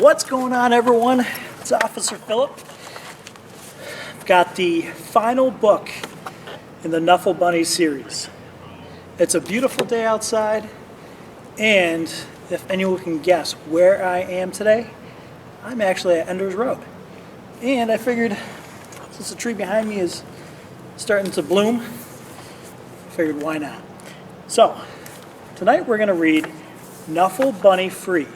What's going on, everyone? It's Officer Philip. I've got the final book in the Knuffle Bunny series. It's a beautiful day outside, and if anyone can guess where I am today, I'm actually at Ender's Road. And I figured, since the tree behind me is starting to bloom, I figured why not? So, tonight we're going to read Knuffle Bunny Free,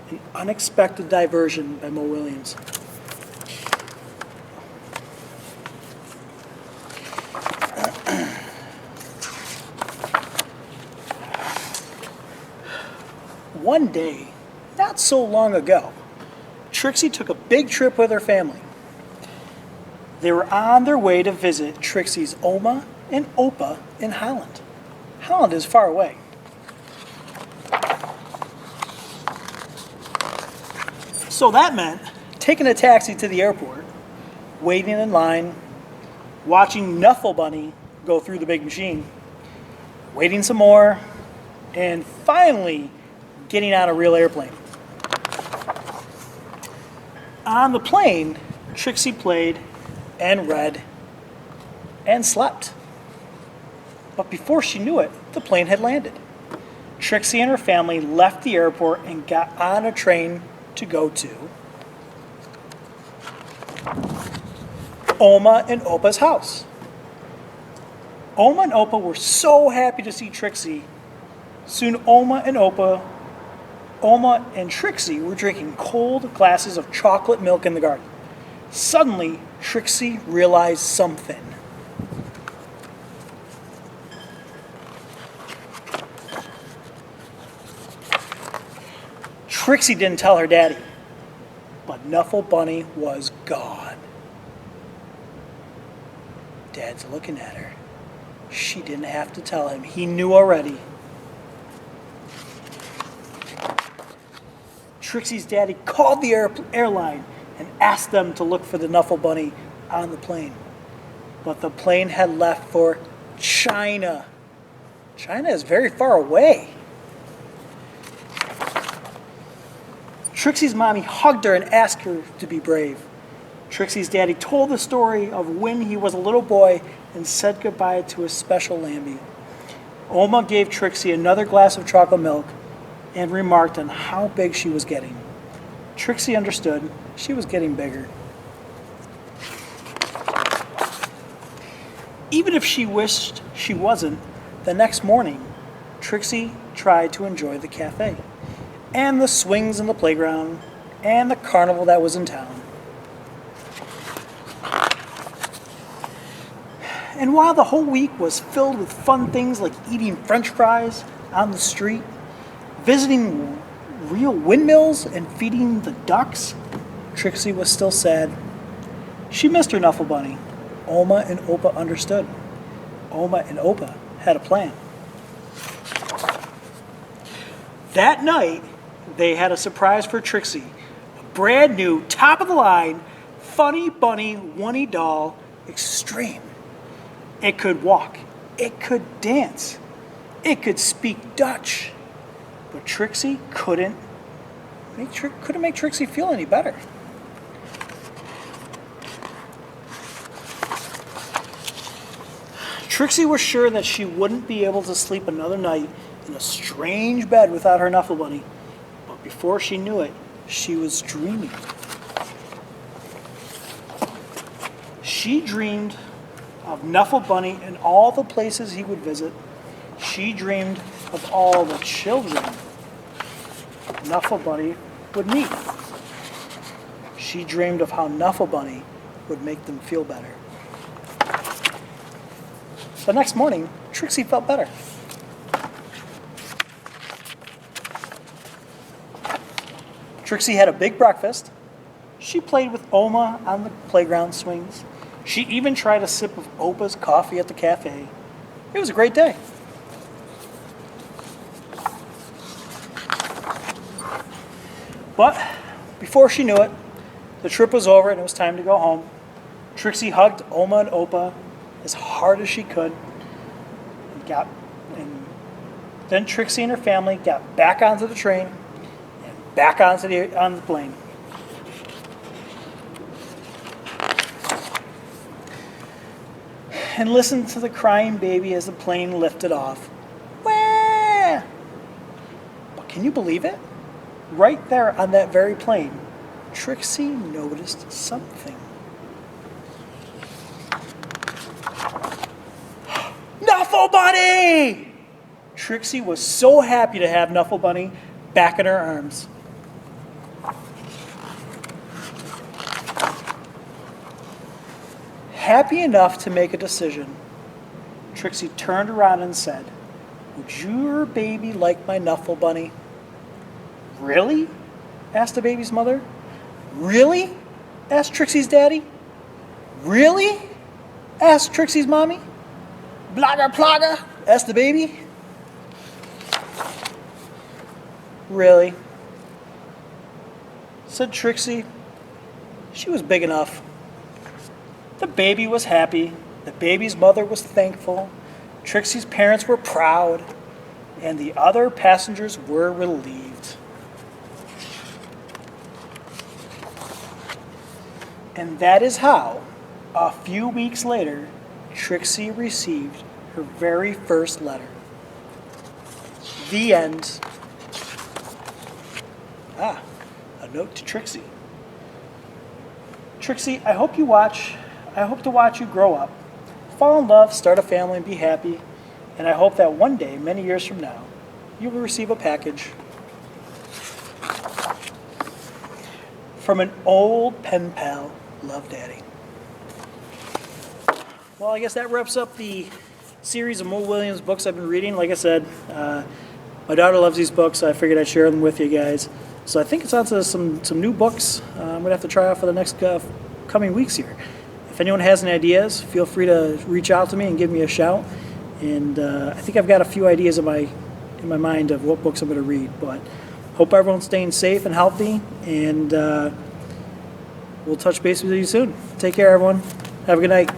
An Unexpected Diversion by Willems. One day, not so long ago, Trixie took a big trip with her family. They were on their way to visit Trixie's Oma and Opa in Holland. Holland is far away. So that meant taking a taxi to the airport, waiting in line, watching Knuffle Bunny go through the big machine, waiting some more, and finally getting on a real airplane. On the plane, Trixie played and read and slept. But before she knew it, the plane had landed. Trixie and her family left the airport and got on a train to go to Oma and Opa's house. Oma and Opa were so happy to see Trixie. Soon Oma and Trixie were drinking cold glasses of chocolate milk in the garden. Suddenly, Trixie realized something. Trixie didn't tell her daddy, but Knuffle Bunny was gone. Dad's looking at her. She didn't have to tell him. He knew already. Trixie's daddy called the airline and asked them to look for the Knuffle Bunny on the plane. But the plane had left for China. China is very far away. Trixie's mommy hugged her and asked her to be brave. Trixie's daddy told the story of when he was a little boy and said goodbye to his special Lambie. Oma gave Trixie another glass of chocolate milk and remarked on how big she was getting. Trixie understood she was getting bigger. Even if she wished she wasn't, the next morning, Trixie tried to enjoy the cafe, and the swings in the playground, and the carnival that was in town. And while the whole week was filled with fun things like eating French fries on the street, visiting real windmills, and feeding the ducks, Trixie was still sad. She missed her Knuffle Bunny. Oma and Opa understood. Oma and Opa had a plan. That night, they had a surprise for Trixie. A brand new, top-of-the-line, funny bunny one-y doll, Extreme. It could walk. It could dance. It could speak Dutch. But Trixie couldn't make Trixie feel any better. Trixie was sure that she wouldn't be able to sleep another night in a strange bed without her Knuffle Bunny. But before she knew it, she was dreaming. She dreamed of Knuffle Bunny and all the places he would visit. She dreamed of all the children Knuffle Bunny would meet. She dreamed of how Knuffle Bunny would make them feel better. The next morning, Trixie felt better. Trixie had a big breakfast. She played with Oma on the playground swings. She even tried a sip of Opa's coffee at the cafe. It was a great day. But before she knew it, the trip was over and it was time to go home. Trixie hugged Oma and Opa as hard as she could. And then Trixie and her family got back onto the train and back on the plane. And listened to the crying baby as the plane lifted off. Wah! But can you believe it? Right there on that very plane, Trixie noticed something. Knuffle Bunny! Trixie was so happy to have Knuffle Bunny back in her arms. Happy enough to make a decision, Trixie turned around and said, "Would your baby like my Knuffle Bunny?" "Really?" asked the baby's mother. "Really?" asked Trixie's daddy. "Really?" asked Trixie's mommy. "Blogger plogger?" asked the baby. "Really?" said Trixie. She was big enough. The baby was happy. The baby's mother was thankful. Trixie's parents were proud. And the other passengers were relieved. And that is how, a few weeks later, Trixie received her very first letter. The end. A note to Trixie. Trixie, I hope to watch you grow up, fall in love, start a family, and be happy. And I hope that one day, many years from now, you will receive a package from an old pen pal. Love, Daddy. Well, I guess that wraps up the series of Mo Willems books I've been reading. Like I said, my daughter loves these books, so I figured I'd share them with you guys. So I think it's on to some new books I'm going to have to try out for the next coming weeks here. If anyone has any ideas, feel free to reach out to me and give me a shout. And I think I've got a few ideas in my mind of what books I'm going to read. But hope everyone's staying safe and healthy. And we'll touch base with you soon. Take care, everyone. Have a good night.